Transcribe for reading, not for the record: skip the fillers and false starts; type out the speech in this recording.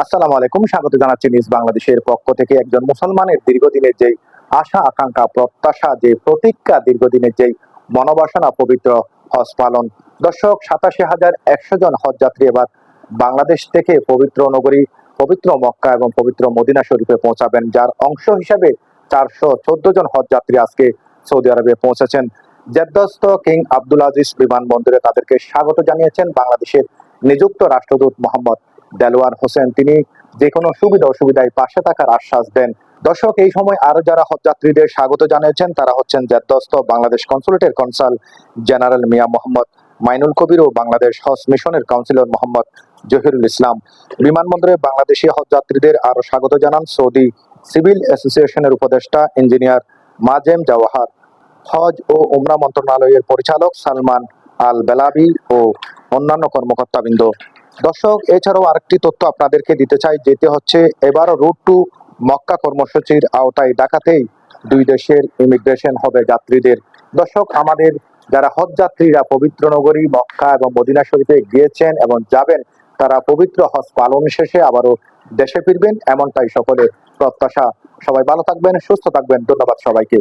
আসসালামু আলাইকুম, স্বাগত জানাচ্ছি নিজ বাংলাদেশের পক্ষ থেকে। একজন মুসলমানের দীর্ঘদিনের যেই আশা আকাঙ্ক্ষা প্রত্যাশা, যে প্রতীক্ষা, দীর্ঘদিনের যেই মনোবাসনা, পবিত্র হজ পালন। দর্শক, ৮৭,১০০ জন হজ যাত্রী এবার বাংলাদেশ থেকে পবিত্র নগরী পবিত্র মক্কা এবং পবিত্র মদিনা শরীফে পৌঁছাবেন, যার অংশ হিসাবে ৪১৪ জন হজ যাত্রী আজকে সৌদি আরবে পৌঁছেছেন। জেদ্দাস্থ কিং আব্দুল আজিজ বিমানবন্দরে তাদেরকে স্বাগত জানিয়েছেন বাংলাদেশের নিযুক্ত রাষ্ট্রদূত মোহাম্মদ দেলোয়ার হোসেন। তিনি যে কোনো সুবিধা অসুবিধায় পাশে থাকার আশ্বাস দেন। দর্শক, এই সময় আরো যারা হজযাত্রীদের স্বাগত জানিয়েছেন তারা হচ্ছেন জেদ্দাস্থ বাংলাদেশ কনসুলেটের কনসাল জেনারেল মিয়া মোহাম্মদ মাইনুল কবির ও বাংলাদেশ হজ মিশনের কাউন্সিলর মোহাম্মদ জহিরুল ইসলাম। বিমানবন্দরে বাংলাদেশি হজযাত্রীদের আরো স্বাগত জানান সৌদি সিভিল অ্যাসোসিয়েশনের উপদেষ্টা ইঞ্জিনিয়ার মাজেম জাওয়াহার, হজ ও উমরা মন্ত্রণালয়ের পরিচালক সালমান আল বেলাবি ও অন্যান্য কর্মকর্তাবৃন্দ। দর্শক, এছাড়াও আরেকটি তথ্য আপনাদেরকে দিতে চাই, যেতে হচ্ছে এবারও রুট টু মক্কা কর্মসূচির আওতায় ঢাকাতেই দুই দেশের ইমিগ্রেশন হবে যাত্রীদের। দর্শক, আমাদের যারা হজ যাত্রীরা পবিত্র নগরী মক্কা এবং মদিনা শরীফে গিয়েছেন এবং যাবেন, তারা পবিত্র হজ পালন শেষে আবারও দেশে ফিরবেন, এমনটাই সকলের প্রত্যাশা। সবাই ভালো থাকবেন, সুস্থ থাকবেন। ধন্যবাদ সবাইকে।